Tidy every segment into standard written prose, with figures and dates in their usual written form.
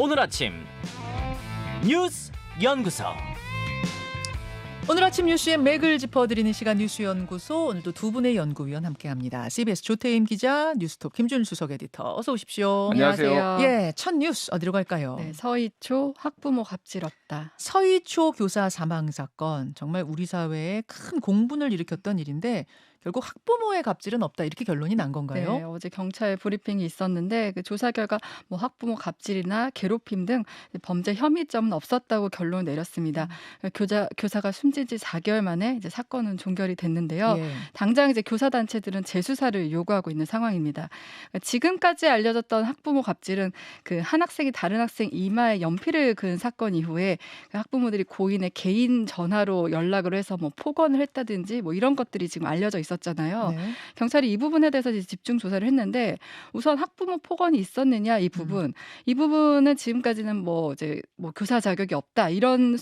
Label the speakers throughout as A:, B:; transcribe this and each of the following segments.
A: 오늘 아침 뉴스 연구소.
B: 오늘 아침 뉴스의 맥을 짚어드리는 시간 뉴스연구소. 오늘도 두 분의 연구위원 함께합니다. CBS 조태임 기자, 뉴스톱 김준일 수석 에디터. 어서 오십시오.
C: 안녕하세요.
B: 예, 첫 뉴스 어디로 갈까요?
C: 네, 서희초 학부모 갑질 없다.
B: 서희초 교사 사망 사건, 정말 우리 사회에 큰 공분을 일으켰던 일인데 결국 학부모의 갑질은 없다, 이렇게 결론이 난 건가요?
C: 네, 어제 경찰 브리핑이 있었는데 그 조사 결과 뭐 학부모 갑질이나 괴롭힘 등 범죄 혐의점은 없었다고 결론을 내렸습니다. 교사가 숨진 지 4개월 만에 이제 사건은 종결이 됐는데요.
B: 예.
C: 당장 이제 교사 단체들은 재수사를 요구하고 있는 상황입니다. 지금까지 알려졌던 학부모 갑질은 그 한 학생이 다른 학생 이마에 연필을 그은 사건 이후에 그 학부모들이 고인의 개인 전화로 연락을 해서 뭐 폭언을 했다든지 뭐 이런 것들이 지금 알려져 있었잖아요.
B: 네.
C: 경찰이 이 부분에 대해서 이제 집중 조사를 했는데 우선 학부모 폭언이 있었느냐 이 부분은 지금까지는 뭐 이제 뭐 교사 자격이 없다 이런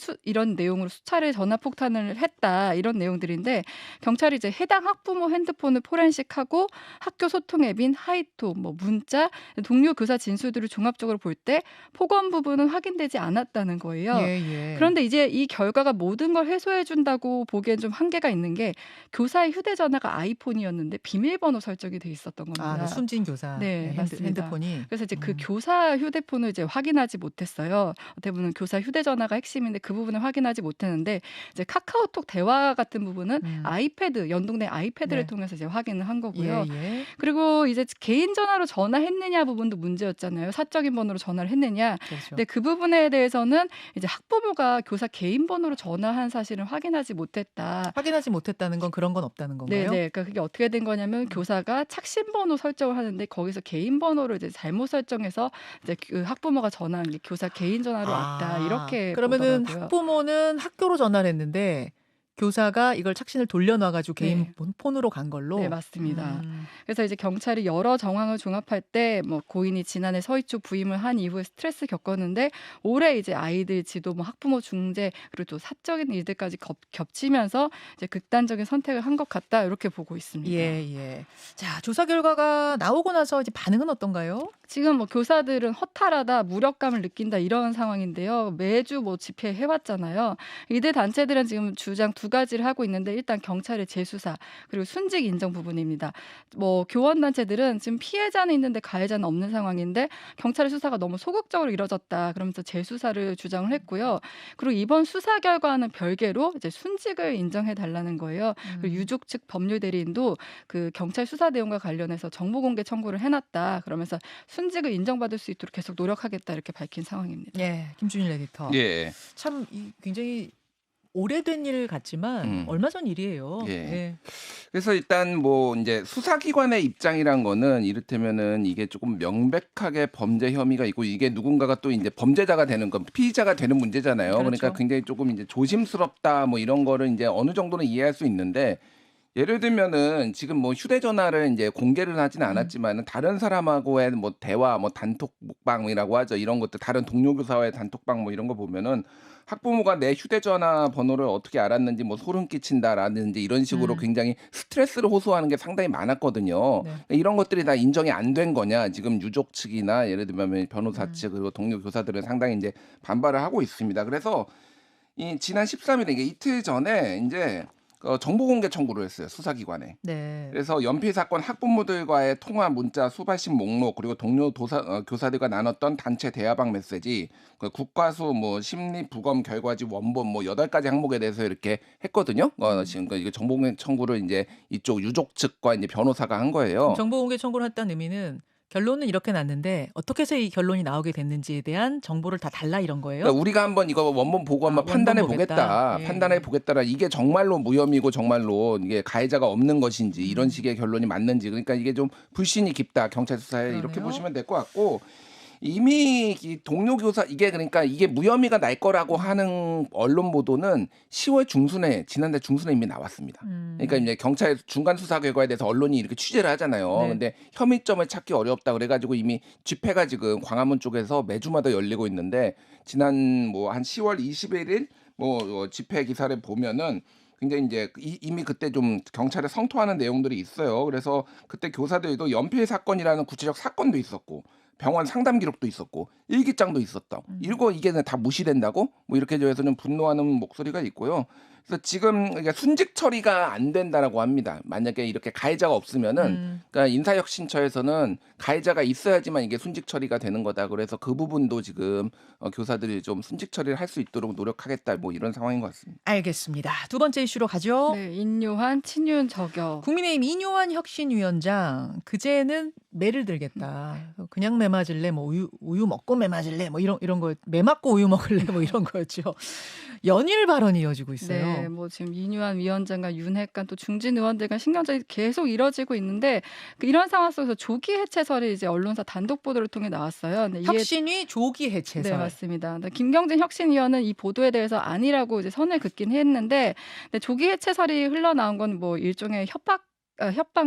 C: 내용으로 수차례 전화 폭탄을 했다 이런 내용들인데 경찰이 이제 해당 학부모 핸드폰을 포렌식하고 학교 소통 앱인 하이톡, 뭐 문자, 동료 교사 진술들을 종합적으로 볼 때 폭언 부분은 확인되지 않았다는 거예요.
B: 예.
C: 그런데 이제 이 결과가 모든 걸 해소해 준다고 보기엔 좀 한계가 있는 게 교사의 휴대전화가 아이폰이었는데 비밀번호 설정이 돼 있었던 겁니다.
B: 그 숨진 교사
C: 네, 맞습니다.
B: 핸드폰이.
C: 그래서 이제 그 교사 휴대폰을 이제 확인하지 못했어요. 대부분 교사 휴대전화가 핵심인데 그 부분을 확인하지 못했는데 이제 카카오톡 대화 같은 부분은 아이패드 연동된 아이패드를
B: 네.
C: 통해서 이제 확인을 한 거고요.
B: 예.
C: 그리고 이제 개인 전화로 전화했느냐 부분도 문제였잖아요. 사적인 번호로 전화를 했느냐.
B: 그렇죠.
C: 근데 그 부분에 대해서는 이제 학부모가 교사 개인 번호로 전화한 사실은 확인하지 못했다.
B: 확인하지 못했다는 건 그런 건 없다는 건가요?
C: 네. 그러니까 그게 어떻게 된 거냐면 교사가 착신 번호 설정을 하는데 거기서 개인 번호를 이제 잘못 설정해서 이제 그 학부모가 전화한 게 교사 개인 전화로 왔다. 이렇게
B: 그러면은
C: 보더라고요.
B: 학부모는 학교로 전화를 했는데 교사가 이걸 착신을 돌려놔가지고 개인
C: 네.
B: 폰으로 간 걸로.
C: 네, 맞습니다. 그래서 이제 경찰이 여러 정황을 종합할 때 뭐 고인이 지난해 서희초 부임을 한 이후에 스트레스 겪었는데 올해 이제 아이들 지도, 뭐 학부모 중재 그리고 또 사적인 일들까지 겹치면서 이제 극단적인 선택을 한 것 같다 이렇게 보고 있습니다.
B: 예. 자, 조사 결과가 나오고 나서 이제 반응은 어떤가요?
C: 지금 뭐 교사들은 허탈하다, 무력감을 느낀다 이런 상황인데요. 매주 뭐 집회 해왔잖아요. 이들 단체들은 지금 주장 두 가지를 하고 있는데 일단 경찰의 재수사 그리고 순직 인정 부분입니다. 뭐 교원 단체들은 지금 피해자는 있는데 가해자는 없는 상황인데 경찰의 수사가 너무 소극적으로 이뤄졌다 그러면서 재수사를 주장을 했고요. 그리고 이번 수사 결과는 별개로 이제 순직을 인정해 달라는 거예요. 그리고 유족 측 법률 대리인도 그 경찰 수사 내용과 관련해서 정보 공개 청구를 해놨다 그러면서 순직을 인정받을 수 있도록 계속 노력하겠다 이렇게 밝힌 상황입니다.
B: 예, 김준일 에디터.
D: 예.
B: 참 굉장히 오래된 일 같지만 얼마 전 일이에요.
D: 예. 그래서 일단 뭐 이제 수사기관의 입장이란 거는 이를테면은 이게 조금 명백하게 범죄 혐의가 있고 이게 누군가가 또 이제 범죄자가 되는 건 피의자가 되는 문제잖아요.
B: 그렇죠.
D: 그러니까 굉장히 조금 이제 조심스럽다 뭐 이런 거를 이제 어느 정도는 이해할 수 있는데 예를 들면은 지금 뭐 휴대전화를 이제 공개를 하지는 않았지만은 다른 사람하고의 뭐 대화, 뭐 단톡 목방이라고 하죠. 이런 것들 다른 동료 교사와의 단톡방 뭐 이런 거 보면은 학부모가 내 휴대전화 번호를 어떻게 알았는지 뭐 소름 끼친다라든지 이런 식으로 굉장히 스트레스를 호소하는 게 상당히 많았거든요.
B: 네.
D: 이런 것들이 다 인정이 안 된 거냐. 지금 유족 측이나 예를 들면 변호사 측 그리고 동료 교사들은 상당히 이제 반발을 하고 있습니다. 그래서 이 지난 13일에 이게 이틀 전에 이제 정보 공개 청구를 했어요. 수사기관에.
B: 네.
D: 그래서 연필 사건 학부모들과의 통화 문자 수발신 목록 그리고 동료 교사들과 나눴던 단체 대화방 메시지 그 국과수 뭐 심리 부검 결과지 원본 뭐 8가지 항목에 대해서 이렇게 했거든요. 지금 이게 정보 공개 청구를 이제 이쪽 유족 측과 이제 변호사가 한 거예요.
B: 정보 공개 청구를 했다는 의미는 결론은 이렇게 났는데 어떻게 해서 이 결론이 나오게 됐는지에 대한 정보를 다 달라 이런 거예요?
D: 그러니까 우리가 한번 이거 원본 보고 한번 판단해
B: 원본 보겠다.
D: 보겠다.
B: 예.
D: 판단해 보겠다라 이게 정말로 무혐의고 정말로 이게 가해자가 없는 것인지 이런 식의 결론이 맞는지 그러니까 이게 좀 불신이 깊다. 경찰 수사에 이렇게
B: 그러네요.
D: 보시면 될 것 같고 이미 이 동료 교사 이게 그러니까 이게 무혐의가 날 거라고 하는 언론 보도는 10월 중순에 지난달 중순에 이미 나왔습니다. 그러니까 이제 경찰 중간 수사 결과에 대해서 언론이 이렇게 취재를 하잖아요.
B: 네.
D: 근데 혐의점을 찾기 어렵다 그래가지고 이미 집회가 지금 광화문 쪽에서 매주마다 열리고 있는데 지난 뭐 한 10월 21일 뭐 집회 기사를 보면은 굉장히 이제 이미 그때 좀 경찰에 성토하는 내용들이 있어요. 그래서 그때 교사들도 연필 사건이라는 구체적 사건도 있었고 병원 상담 기록도 있었고 일기장도 있었다. 이게 다 무시된다고? 뭐 이렇게 해서 좀 분노하는 목소리가 있고요. 그래서 지금 그러니까 순직 처리가 안 된다라고 합니다. 만약에 이렇게 가해자가 없으면은 그러니까 인사혁신처에서는 가해자가 있어야지만 이게 순직 처리가 되는 거다. 그래서 그 부분도 지금 교사들이 좀 순직 처리를 할 수 있도록 노력하겠다. 뭐 이런 상황인 것 같습니다.
B: 알겠습니다. 두 번째 이슈로 가죠.
C: 네, 인요한 친윤 저격.
B: 국민의힘 인요한 혁신위원장 그제는 매를 들겠다. 그냥 매 맞을래, 뭐 우유 먹고 매 맞을래, 뭐 이런 거, 매 맞고 우유 먹을래, 뭐 이런 거였죠. 연일 발언이 이어지고 있어요.
C: 네, 뭐 지금 인요한 위원장과 윤핵관 또 중진 의원들과 신경전이 계속 이뤄지고 있는데 이런 상황 속에서 조기 해체설이 이제 언론사 단독 보도를 통해 나왔어요. 네,
B: 혁신위 조기 해체설.
C: 네, 맞습니다. 김경진 혁신위원은 이 보도에 대해서 아니라고 이제 선을 긋긴 했는데 조기 해체설이 흘러나온 건 뭐 일종의 협박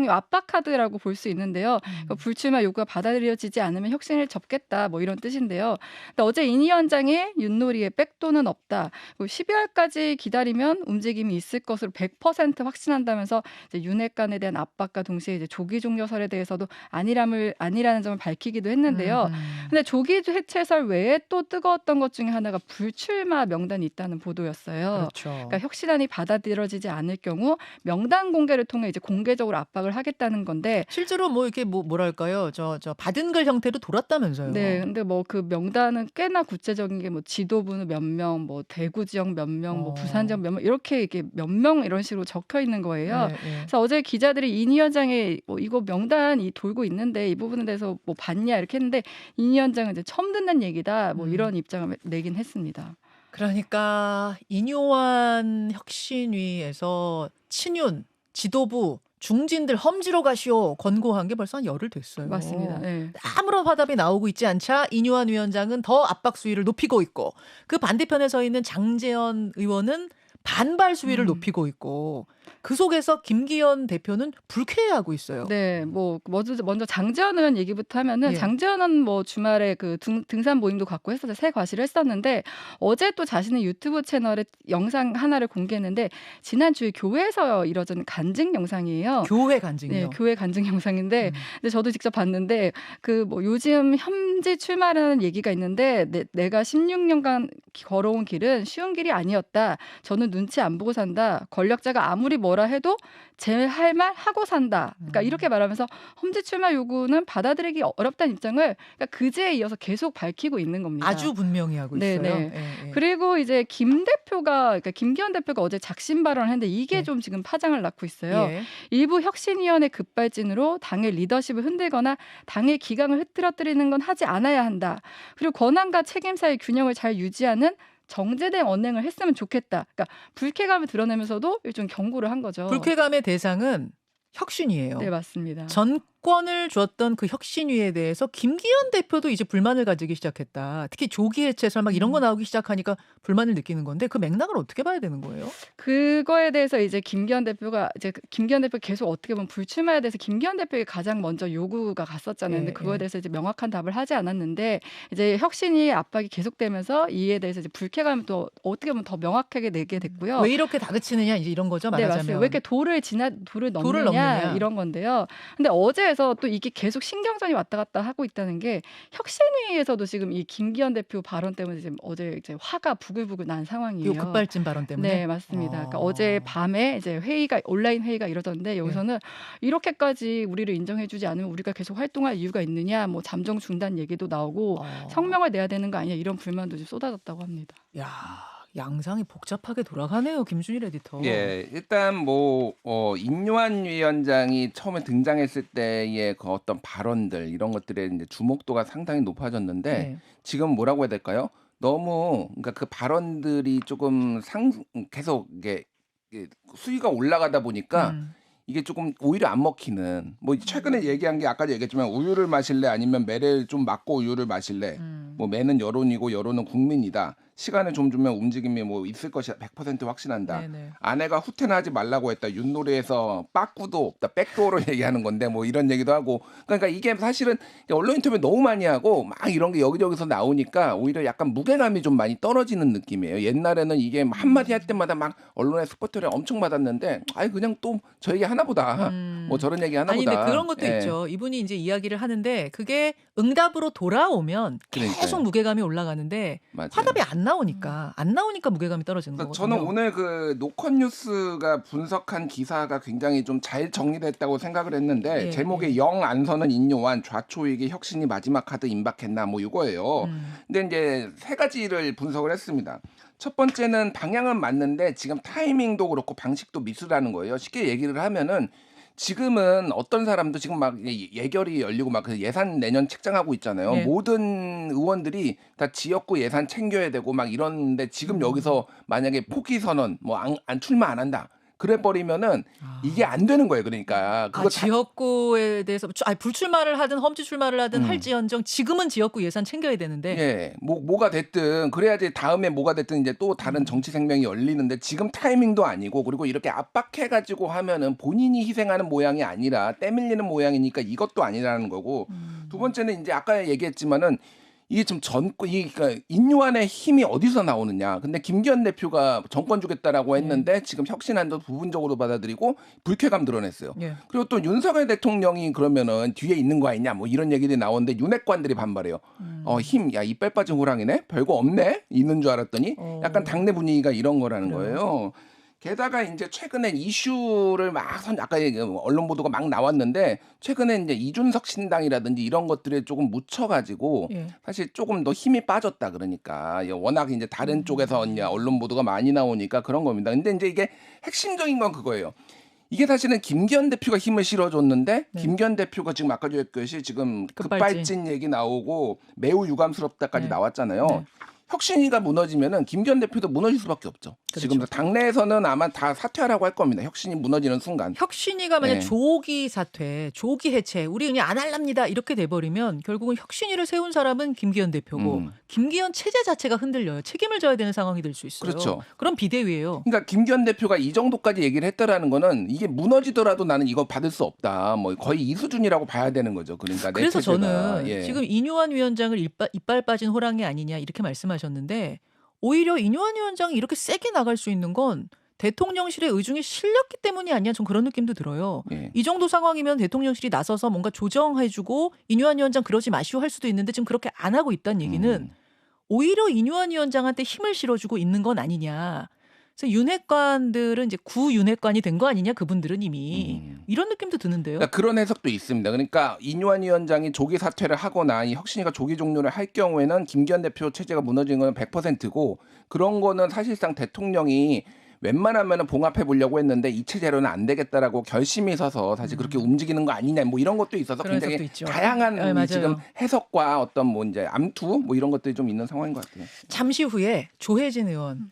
C: 압박 카드라고 볼 수 있는데요. 불출마 요구가 받아들여지지 않으면 혁신을 접겠다 뭐 이런 뜻인데요. 근데 어제 인 위원장의 윷놀이에 백도는 없다. 12월까지 기다리면 움직임이 있을 것으로 100% 확신한다면서 이제 윤핵관에 대한 압박과 동시에 이제 조기 종료설에 대해서도 아니라는 점을 밝히기도 했는데요. 근데 조기 해체설 외에 또 뜨거웠던 것 중에 하나가 불출마 명단이 있다는 보도였어요.
B: 그렇죠.
C: 그러니까 혁신안이 받아들여지지 않을 경우 명단 공개를 통해 이제 공개적으로 압박을 하겠다는 건데
B: 실제로 뭐 이렇게 뭐랄까요? 저 받은 글 형태로 돌았다면서요.
C: 네, 근데 뭐 그 명단은 꽤나 구체적인 게 뭐 지도부는 몇 명, 뭐 대구 지역 몇 명, 뭐 부산 지역 몇 명 이렇게 몇 명 이런 식으로 적혀 있는 거예요.
B: 네, 네.
C: 그래서 어제 기자들이 인 위원장의 뭐 이거 명단이 돌고 있는데 이 부분에 대해서 뭐 봤냐 이렇게 했는데 인 위원장은 이제 처음 듣는 얘기다 뭐 이런 입장을 내긴 했습니다.
B: 그러니까 인요한 혁신위에서 친윤 지도부 중진들 험지로 가시오 권고한 게 벌써 한 열흘 됐어요.
C: 맞습니다. 네.
B: 아무런 화답이 나오고 있지 않자 인요한 위원장은 더 압박 수위를 높이고 있고 그 반대편에 서 있는 장제원 의원은 반발 수위를 높이고 있고 그 속에서 김기현 대표는 불쾌해하고 있어요.
C: 네, 뭐 먼저 장제원 의원 얘기부터 하면은
B: 예.
C: 장제원은 뭐 주말에 그 등산 모임도 갖고 했었죠. 새 과시를 했었는데 어제 또 자신의 유튜브 채널에 영상 하나를 공개했는데 지난 주에 교회에서 이뤄진 간증 영상이에요.
B: 교회 간증이요.
C: 네, 교회 간증 영상인데 근데 저도 직접 봤는데 그 뭐 요즘 험지 출마라는 얘기가 있는데 내가 16년간 걸어온 길은 쉬운 길이 아니었다. 저는 눈치 안 보고 산다. 권력자가 아무리 뭐라 해도 제 할 말 하고 산다. 그러니까 이렇게 말하면서 험지 출마 요구는 받아들이기 어렵다는 입장을 그러니까 그제에 이어서 계속 밝히고 있는 겁니다.
B: 아주 분명히 하고 있어요.
C: 네네.
B: 예, 예.
C: 그리고 이제 그러니까 김기현 대표가 어제 작심 발언을 했는데 이게
B: 네.
C: 좀 지금 파장을 낳고 있어요.
B: 예.
C: 일부 혁신위원회 급발진으로 당의 리더십을 흔들거나 당의 기강을 흐트러뜨리는 건 하지 않아야 한다. 그리고 권한과 책임사의 균형을 잘 유지하는 정제된 언행을 했으면 좋겠다. 그러니까 불쾌감을 드러내면서도 일종 경고를 한 거죠.
B: 불쾌감의 대상은 혁신이에요.
C: 네, 맞습니다.
B: 전권을 줬던 그 혁신위에 대해서 김기현 대표도 이제 불만을 가지기 시작했다. 특히 조기 해체설 막 이런 거 나오기 시작하니까 불만을 느끼는 건데 그 맥락을 어떻게 봐야 되는 거예요?
C: 그거에 대해서 이제 김기현 대표가 계속 어떻게 보면 불출마에 대해서 김기현 대표에게 가장 먼저 요구가 갔었잖아요. 근데 그거에 대해서 이제 명확한 답을 하지 않았는데 이제 혁신이 압박이 계속되면서 이에 대해서 이제 불쾌감을 또 어떻게 보면 더 명확하게 내게 됐고요.
B: 왜 이렇게 다그치느냐 이제 이런 거죠.
C: 네,
B: 말하자면.
C: 맞습니다. 왜 이렇게 돌을 넘느냐 이런 건데요. 근데 어제에서 또 이게 계속 신경전이 왔다 갔다 하고 있다는 게 혁신위에서도 지금 이 김기현 대표 발언 때문에 지금 어제 이제 화가 부글부글 난 상황이에요.
B: 이 급발진 발언 때문에.
C: 네, 맞습니다. 그러니까 어제 밤에 이제 온라인 회의가 이뤄졌는데 여기서는 이렇게까지 우리를 인정해주지 않으면 우리가 계속 활동할 이유가 있느냐, 뭐 잠정 중단 얘기도 나오고 성명을 내야 되는 거 아니냐 이런 불만도 좀 쏟아졌다고 합니다.
B: 야, 양상이 복잡하게 돌아가네요, 김준일 에디터.
D: 예, 일단 인요한 위원장이 처음에 등장했을 때의 그 어떤 발언들 이런 것들의 이제 주목도가 상당히 높아졌는데
B: 네.
D: 지금 뭐라고 해야 될까요? 너무 그러니까 그 발언들이 조금 계속 이게 수위가 올라가다 보니까 이게 조금 오히려 안 먹히는 뭐 최근에 얘기한 게 아까도 얘기했지만 우유를 마실래 아니면 매를 좀 맞고 우유를 마실래 뭐 매는 여론이고 여론은 국민이다. 시간을 좀 주면 움직임이 뭐 있을 것이다. 100% 확신한다.
B: 네네.
D: 아내가 후퇴나 하지 말라고 했다. 윷놀이에서 빠꾸도 없다. 백도어로 얘기하는 건데 뭐 이런 얘기도 하고. 그러니까 이게 사실은 언론 인터뷰 너무 많이 하고 막 이런 게 여기저기서 나오니까 오히려 약간 무게감이 좀 많이 떨어지는 느낌이에요. 옛날에는 이게 한마디 할 때마다 막 언론의 스포트를 엄청 받았는데 아이 그냥 또 저 얘기 하나보다 뭐 저런 얘기 하나보다.
B: 아니 근데 그런 것도
D: 예.
B: 있죠. 이분이 이제 이야기를 하는데 그게 응답으로 돌아오면
D: 그러니까요.
B: 계속 무게감이 올라가는데
D: 맞아요.
B: 화답이 안 나오니까 무게감이 떨어지는
D: 그러니까
B: 거거든요.
D: 저는 오늘 그 노컷뉴스가 분석한 기사가 굉장히 좀 잘 정리됐다고 생각을 했는데
B: 예,
D: 제목에 영 안선은 인요한 좌초익의 혁신이 마지막 카드 임박했나 뭐 이거예요. 근데 이제 세 가지를 분석을 했습니다. 첫 번째는 방향은 맞는데 지금 타이밍도 그렇고 방식도 미스라는 거예요. 쉽게 얘기를 하면은 지금은 어떤 사람도 지금 막 예결이 열리고 막 그 예산 내년 책정하고 있잖아요.
B: 네.
D: 모든 의원들이 다 지역구 예산 챙겨야 되고 막 이러는데 지금 여기서 만약에 포기 선언 뭐 안 출마 안 한다. 그래 버리면은 이게 안 되는 거예요. 그러니까 그거 다
B: 지역구에 대해서 불출마를 하든 험지 출마를 하든 할지언정 지금은 지역구 예산 챙겨야 되는데
D: 예, 뭐가 됐든 그래야지 다음에 뭐가 됐든 이제 또 다른 정치 생명이 열리는데 지금 타이밍도 아니고 그리고 이렇게 압박해가지고 하면은 본인이 희생하는 모양이 아니라 떼밀리는 모양이니까 이것도 아니라는 거고 두 번째는 이제 아까 얘기했지만은 이게 좀 그러니까 인요한의 힘이 어디서 나오느냐. 근데 김기현 대표가 정권 주겠다라고 했는데 지금 혁신안도 부분적으로 받아들이고 불쾌감 드러냈어요.
B: 예.
D: 그리고 또 윤석열 대통령이 그러면은 뒤에 있는 거 아니냐 뭐 이런 얘기들이 나오는데 윤핵관들이 반발해요. 야 이빨 빠진 호랑이네? 별거 없네? 있는 줄 알았더니 약간 당내 분위기가 이런 거라는 거예요. 게다가 이제 최근에 이슈를 아까 언론 보도가 막 나왔는데 최근에 이제 이준석 신당이라든지 이런 것들에 조금 묻혀가지고 사실 조금 더 힘이 빠졌다 그러니까 워낙 이제 다른 쪽에서 이제 언론 보도가 많이 나오니까 그런 겁니다. 근데 이제 이게 핵심적인 건 그거예요. 이게 사실은 김기현 대표가 힘을 실어줬는데 김기현 대표가 지금 아까 얘기했듯이 지금 급발진 얘기 나오고 매우 유감스럽다까지 나왔잖아요. 혁신위가 무너지면은 김기현 대표도 무너질 수밖에 없죠.
B: 그렇죠.
D: 지금 당내에서는 아마 다 사퇴하라고 할 겁니다. 혁신이 무너지는 순간.
B: 혁신위가 만약 조기 사퇴, 조기 해체, 우리 그냥 안 할랍니다 이렇게 돼버리면 결국은 혁신위를 세운 사람은 김기현 대표고 김기현 체제 자체가 흔들려요. 책임을 져야 되는 상황이 될 수 있어요.
D: 그렇죠.
B: 그럼 비대위예요.
D: 그러니까 김기현 대표가 이 정도까지 얘기를 했다라는 거는 이게 무너지더라도 나는 이거 받을 수 없다. 뭐 거의 이 수준이라고 봐야 되는 거죠. 그러니까 내
B: 그래서
D: 체제가.
B: 저는 지금 인요한 위원장을 이빨 빠진 호랑이 아니냐 이렇게 말씀하셨는데 오히려 인요한 위원장이 이렇게 세게 나갈 수 있는 건 대통령실의 의중이 실렸기 때문이 아니냐 전 그런 느낌도 들어요. 이 정도 상황이면 대통령실이 나서서 뭔가 조정해주고 인요한 위원장 그러지 마시오 할 수도 있는데 지금 그렇게 안 하고 있다는 얘기는 오히려 인요한 위원장한테 힘을 실어주고 있는 건 아니냐. 그래서 윤핵관들은 이제 구윤핵관이 된 거 아니냐 그분들은 이미 이런 느낌도 드는데요.
D: 그러니까 그런 해석도 있습니다. 그러니까 인요한 위원장이 조기 사퇴를 하거나 이 혁신위가 조기 종료를 할 경우에는 김기현 대표 체제가 무너지는 건 100%고 그런 거는 사실상 대통령이 웬만하면 봉합해 보려고 했는데 이 체제로는 안 되겠다라고 결심이 서서 사실 그렇게 움직이는 거 아니냐 뭐 이런 것도 있어서 굉장히 다양한 지금 해석과 어떤 뭐 이제 암투 뭐 이런 것들이 좀 있는 상황인 것 같아요.
B: 잠시 후에 조혜진 의원,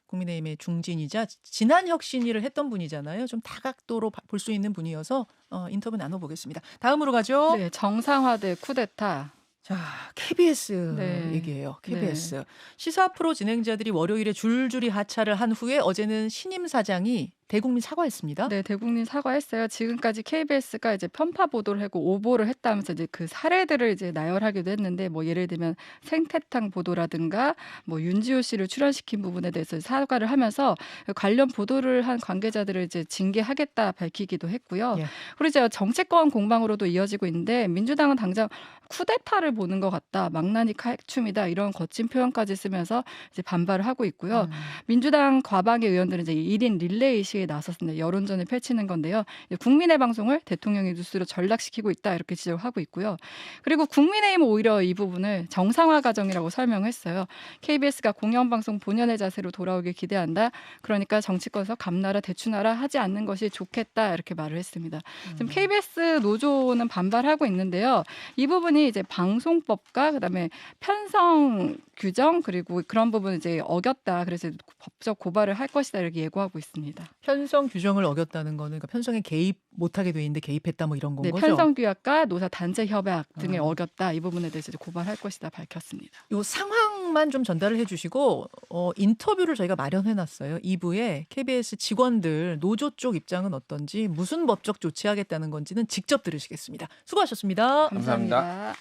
B: 국민의힘의 중진이자 지난 혁신위를 했던 분이잖아요. 좀 다각도로 볼 수 있는 분이어서 인터뷰 나눠보겠습니다. 다음으로 가죠.
C: 네, 정상화돼 쿠데타.
B: 자, KBS 얘기예요. KBS. 시사 프로 진행자들이 월요일에 줄줄이 하차를 한 후에 어제는 신임 사장이 대국민 사과했습니다.
C: 네, 대국민 사과했어요. 지금까지 KBS가 이제 편파 보도를 하고 오보를 했다면서 이제 그 사례들을 이제 나열하기도 했는데 뭐 예를 들면 생태탕 보도라든가 뭐 윤지호 씨를 출연시킨 부분에 대해서 사과를 하면서 관련 보도를 한 관계자들을 이제 징계하겠다 밝히기도 했고요. 그리고 이제 정치권 공방으로도 이어지고 있는데 민주당은 당장 쿠데타를 보는 것 같다, 망나니 칼춤이다 이런 거친 표현까지 쓰면서 이제 반발을 하고 있고요. 민주당 과방의 의원들은 이제 1인 릴레이 시에 나섰습니다. 여론전을 펼치는 건데요. 국민의 방송을 대통령의 뉴스로 전락시키고 있다 이렇게 지적하고 있고요. 그리고 국민의힘은 오히려 이 부분을 정상화 과정이라고 설명했어요. KBS가 공영방송 본연의 자세로 돌아오길 기대한다. 그러니까 정치권에서 감나라 대추나라 하지 않는 것이 좋겠다 이렇게 말을 했습니다. 지금 KBS 노조는 반발하고 있는데요. 이 부분이 이제 방송법과 그다음에 편성 규정 그리고 그런 부분을 이제 어겼다. 그래서 법적 고발을 할 것이다 이렇게 예고하고 있습니다.
B: 편성 규정을 어겼다는 거는 그러니까 편성에 개입 못하게 돼 있는데 개입했다 뭐 이런 건 거죠?
C: 편성 규약과 노사 단체 협약 등을 어겼다. 이 부분에 대해서 이제 고발할 것이다 밝혔습니다.
B: 이 상황만 소식만 좀 전달을 해주시고 인터뷰를 저희가 마련해놨어요. 2부에 KBS 직원들 노조 쪽 입장은 어떤지 무슨 법적 조치하겠다는 건지는 직접 들으시겠습니다. 수고하셨습니다.
D: 감사합니다.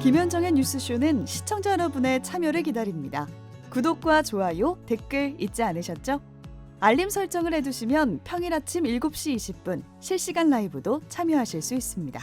E: 김현정의 뉴스쇼는 시청자 여러분의 참여를 기다립니다. 구독과 좋아요, 댓글 잊지 않으셨죠? 알림 설정을 해두시면 평일 아침 7시 20분 실시간 라이브도 참여하실 수 있습니다.